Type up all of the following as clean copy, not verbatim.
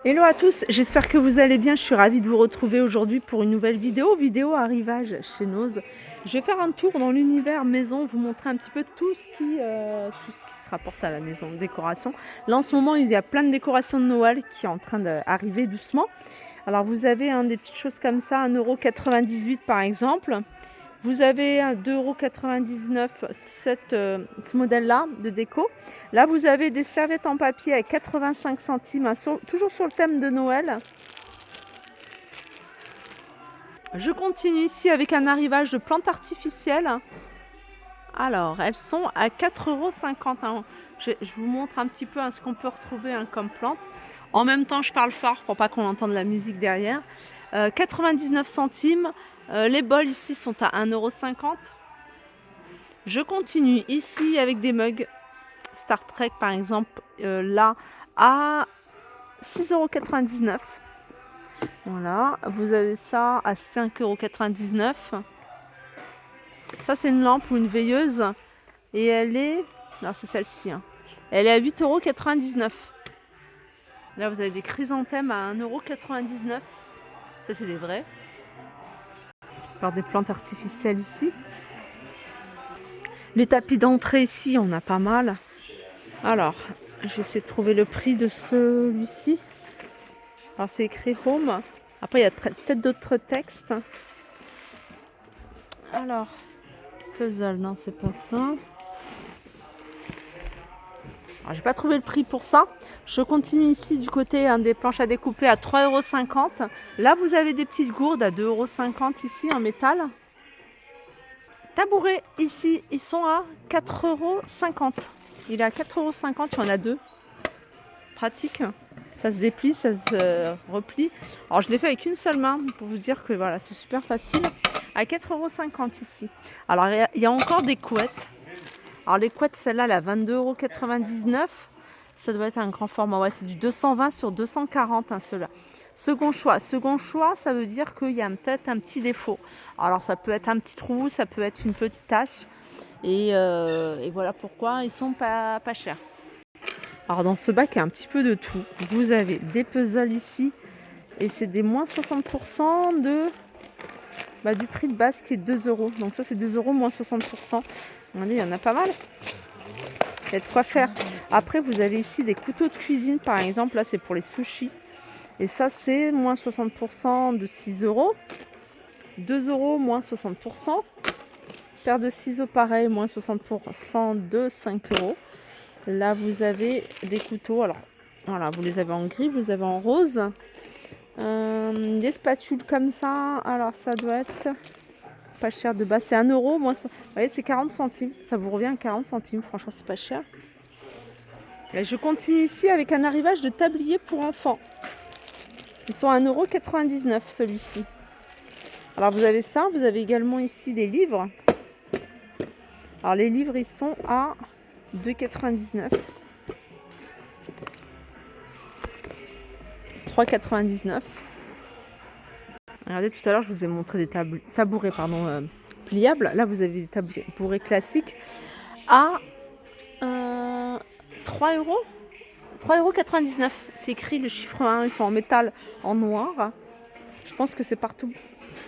Hello à tous, j'espère que vous allez bien. Je suis ravie de vous retrouver aujourd'hui pour une nouvelle vidéo arrivage chez Noz. Je vais faire un tour dans l'univers maison, vous montrer un petit peu tout ce qui se rapporte à la maison, décoration. Là en ce moment il y a plein de décorations de Noël qui est en train d'arriver doucement. Alors vous avez des petites choses comme ça, 1,98 € par exemple. Vous avez 2,99 € ce modèle-là de déco. Là, vous avez des serviettes en papier à 85 centimes, toujours sur le thème de Noël. Je continue ici avec un arrivage de plantes artificielles. Alors, elles sont à 4,50 €. Je vous montre un petit peu ce qu'on peut retrouver comme plante. En même temps, je parle fort pour pas qu'on entende la musique derrière. 99 centimes. Les bols ici sont à 1,50 €. Je continue ici avec des mugs Star Trek par exemple, là à 6,99 €. Voilà, vous avez ça à 5,99 €. Ça c'est une lampe ou une veilleuse et elle est, alors c'est celle-ci, elle est à 8,99 €. Là vous avez des chrysanthèmes à 1,99 €. Ça c'est des vrais. Alors des plantes artificielles ici. Les tapis d'entrée ici, on a pas mal. Alors, je vais essayer de trouver le prix de celui-ci. Alors, c'est écrit Home. Après, il y a peut-être d'autres textes. Alors, puzzle, non, c'est pas ça. Alors, j'ai pas trouvé le prix pour ça. Je continue ici du côté des planches à découper à 3,50 €. Là, vous avez des petites gourdes à 2,50 € ici en métal. Tabourets ici, ils sont à 4,50 €. Il est à 4,50 €, il y en a deux. Pratique. Ça se déplie, ça se replie. Alors je l'ai fait avec une seule main pour vous dire que voilà, c'est super facile. À 4,50 € ici. Alors il y a encore des couettes. Alors les couettes, celle-là, elle a 22,99 €. Ça doit être un grand format. Ouais, c'est du 220 sur 240, ceux-là. Second choix. Second choix, ça veut dire qu'il y a peut-être un petit défaut. Alors ça peut être un petit trou, ça peut être une petite tache. Et voilà pourquoi ils sont pas chers. Alors dans ce bac, il y a un petit peu de tout. Vous avez des puzzles ici. Et c'est des moins 60% du prix de base qui est 2 €. Donc ça c'est 2 € moins 60%. Regardez, il y en a pas mal. Il y a de quoi faire. Après vous avez ici des couteaux de cuisine par exemple. Là c'est pour les sushis. Et ça c'est moins 60% de 6 €. 2 € moins 60%. Paire de ciseaux pareil, moins 60% de 5 €. Là, vous avez des couteaux. Alors, voilà, vous les avez en gris, vous avez en rose. Des spatules comme ça. Alors, ça doit être pas cher de base. C'est 1 €. Moi, vous voyez, c'est 40 centimes. Ça vous revient à 40 centimes. Franchement, c'est pas cher. Et je continue ici avec un arrivage de tablier pour enfants. Ils sont à 1,99 € celui-ci. Alors, vous avez ça. Vous avez également ici des livres. Alors, les livres, ils sont à 2,99 €. 3,99 €. Regardez, tout à l'heure, je vous ai montré des tabourets pliables. Là, vous avez des tabourets classiques à 3 €. 3,99 €. C'est écrit le chiffre 1. Ils sont en métal en noir. Je pense que c'est partout.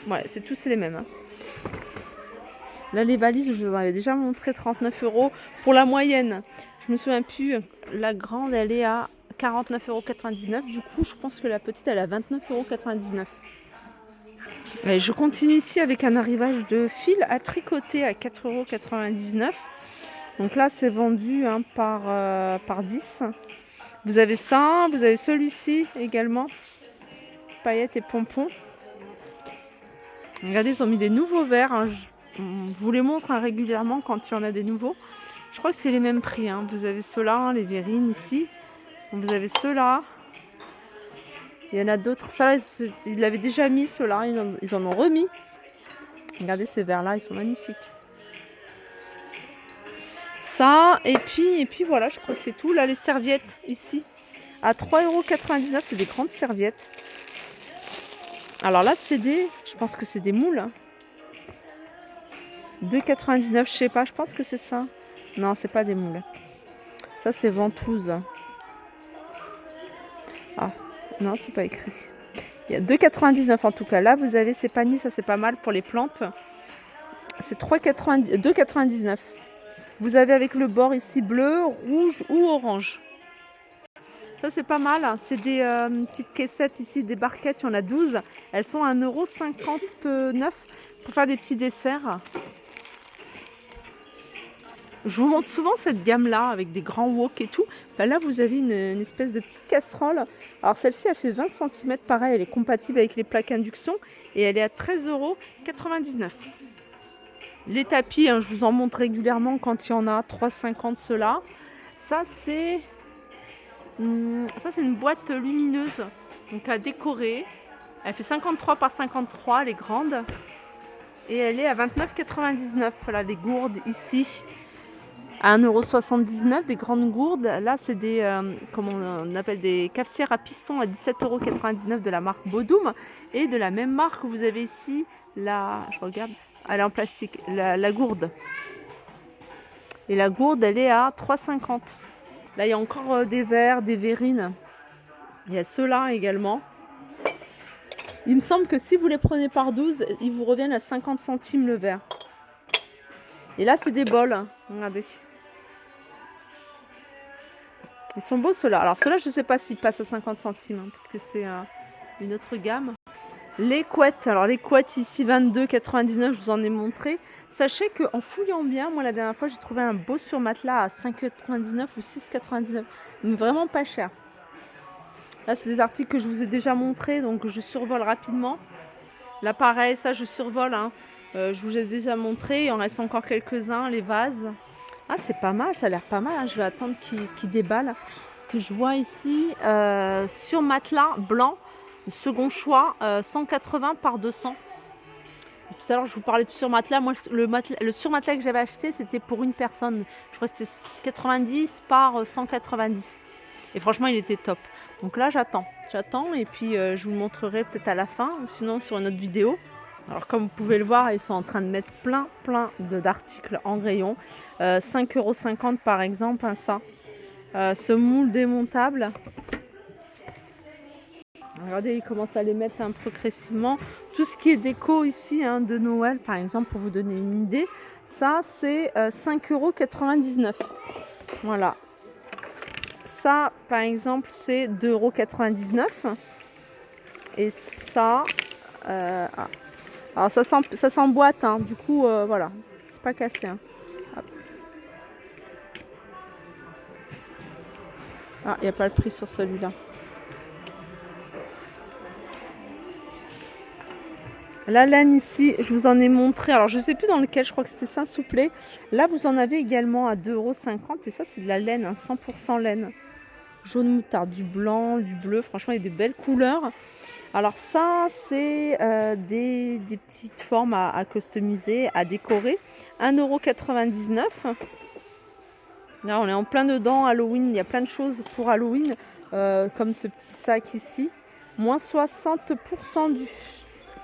Ouais, c'est les mêmes. Là, les valises, je vous en avais déjà montré, 39 € pour la moyenne. Je me souviens plus. La grande, elle est à 49,99 €. Du coup, je pense que la petite, elle est à 29,99 €. Et je continue ici avec un arrivage de fil à tricoter à 4,99 €. Donc là, c'est vendu par 10. Vous avez ça, vous avez celui-ci également. Paillettes et pompons. Regardez, ils ont mis des nouveaux verres. Je vous les montre régulièrement quand il y en a des nouveaux. Je crois que c'est les mêmes prix. Vous avez ceux-là, les verrines ici. Vous avez ceux-là. Il y en a d'autres. Ça, ils l'avaient déjà mis, ceux-là. Ils en ont remis. Regardez ces verres-là, ils sont magnifiques. Ça, et puis voilà, je crois que c'est tout. Là, les serviettes, ici, à 3,99 €. C'est des grandes serviettes. Alors là, je pense que c'est des moules. 2,99 €, je sais pas, je pense que c'est ça. Non, c'est pas des moules. Ça, c'est ventouse. Ah, Non, c'est pas écrit. Il y a 2,99 en tout cas. Là, vous avez ces paniers, ça c'est pas mal pour les plantes. C'est 2,99. Vous avez avec le bord ici bleu, rouge ou orange. Ça c'est pas mal. C'est des petites caissettes ici, des barquettes. Il y en a 12. Elles sont à 1,59 € pour faire des petits desserts. Je vous montre souvent cette gamme-là avec des grands wok et tout. Ben là, vous avez une espèce de petite casserole. Alors celle-ci, elle fait 20 cm. Pareil, elle est compatible avec les plaques induction et elle est à 13,99 €. Les tapis, hein, je vous en montre régulièrement quand il y en a 3,50 ceux-là. Ça, c'est une boîte lumineuse donc à décorer. Elle fait 53 par 53, elle est grande. Et elle est à 29,99 €. Voilà, les gourdes ici. À 1,79 €, des grandes gourdes. Là, c'est des, comment on appelle, des cafetières à piston à 17,99 € de la marque Bodum. Et de la même marque, vous avez ici, je regarde, elle est en plastique, la gourde. Et la gourde, elle est à 3,50 €. Là, il y a encore des verres, des verrines. Il y a ceux-là également. Il me semble que si vous les prenez par 12, ils vous reviennent à 50 centimes le verre. Et là, c'est des bols. Regardez. Ils sont beaux ceux-là. Alors ceux-là, je ne sais pas s'ils passent à 50 centimes, hein, puisque c'est une autre gamme. Les couettes. Alors les couettes ici, 22,99 €, je vous en ai montré. Sachez qu'en fouillant bien, moi la dernière fois, j'ai trouvé un beau surmatelas à 5,99 € ou 6,99 €. Mais vraiment pas cher. Là, c'est des articles que je vous ai déjà montrés, donc je survole rapidement. Là, pareil, ça, je survole. Hein. Je vous ai déjà montré. Il en reste encore quelques-uns, les vases. Ah, c'est pas mal, ça a l'air pas mal. Hein. Je vais attendre qu'il déballe. Parce que je vois ici, sur matelas blanc, second choix, 180 par 200. Tout à l'heure, je vous parlais de surmatelas. Moi, le surmatelas que j'avais acheté, c'était pour une personne. Je crois que c'était 90 par 190. Et franchement, il était top. Donc là, j'attends et puis je vous le montrerai peut-être à la fin ou sinon sur une autre vidéo. Alors comme vous pouvez le voir, ils sont en train de mettre plein d'articles en rayon. 5,50 € par exemple, hein, ça. Ce moule démontable. Regardez, ils commencent à les mettre progressivement. Tout ce qui est déco ici, hein, de Noël par exemple, pour vous donner une idée, ça c'est 5,99 €. Voilà. Ça, par exemple, c'est 2,99 €. Et ça, alors ça s'emboîte, hein. Du coup, voilà, c'est pas cassé. Hein. Ah, il n'y a pas le prix sur celui-là. La laine ici, je vous en ai montré. Alors, je ne sais plus dans lequel, je crois que c'était Saint-Souplé. Là, vous en avez également à 2,50 €. Et ça, c'est de la laine, hein, 100% laine. Jaune moutarde, du blanc, du bleu. Franchement, il y a de belles couleurs. Alors ça, c'est des petites formes à customiser, à décorer. 1,99 €. Là, on est en plein dedans, Halloween. Il y a plein de choses pour Halloween, comme ce petit sac ici. Moins 60%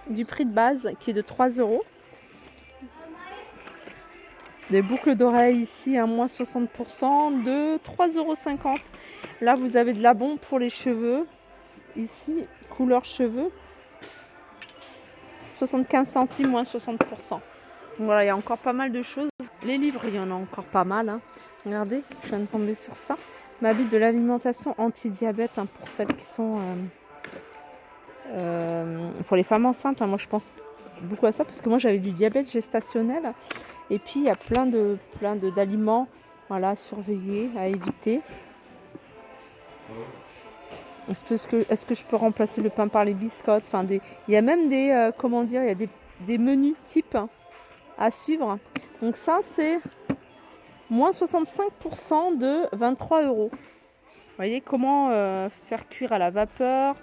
du prix de base, qui est de 3 €. Des boucles d'oreilles ici, à moins 60% de 3,50 €. Là, vous avez de la bombe pour les cheveux. Ici, couleur cheveux. 75 centimes, moins 60%. Donc voilà, il y a encore pas mal de choses. Les livres, il y en a encore pas mal. Hein. Regardez, je viens de tomber sur ça. Ma Bible de l'alimentation anti-diabète, hein, pour celles qui sont... pour les femmes enceintes, hein, moi je pense beaucoup à ça parce que moi j'avais du diabète gestationnel et puis il y a plein d'aliments, voilà, à surveiller, à éviter. Est-ce que je peux remplacer le pain par les biscottes, enfin il y a même des comment dire, il y a des menus types, hein, à suivre. Donc ça c'est moins 65% de 23 €. Vous voyez comment faire cuire à la vapeur.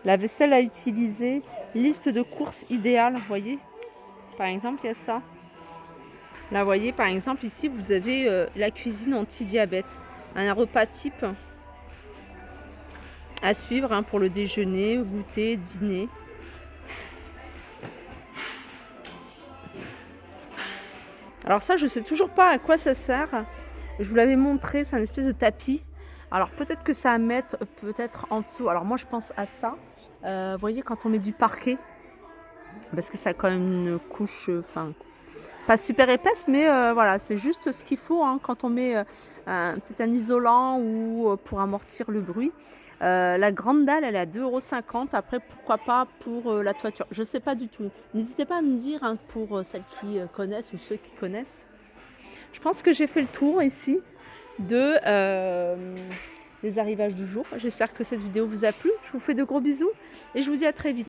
La vaisselle à utiliser, liste de courses idéales, vous voyez, par exemple, il y a ça. Là, vous voyez, par exemple, ici, vous avez la cuisine anti-diabète, un repas type à suivre, hein, pour le déjeuner, goûter, dîner. Alors ça, je sais toujours pas à quoi ça sert. Je vous l'avais montré, c'est un espèce de tapis. Alors peut-être que ça à mettre peut-être en dessous. Alors moi je pense à ça. Vous voyez quand on met du parquet, parce que ça a quand même une couche, enfin pas super épaisse, mais voilà, c'est juste ce qu'il faut hein, quand on met peut-être un isolant ou pour amortir le bruit. La grande dalle, elle est à 2,50 €. Après, pourquoi pas pour la toiture. Je ne sais pas du tout. N'hésitez pas à me dire hein, pour celles qui connaissent ou ceux qui connaissent. Je pense que j'ai fait le tour ici des arrivages du jour. J'espère que cette vidéo vous a plu. Je vous fais de gros bisous et je vous dis à très vite.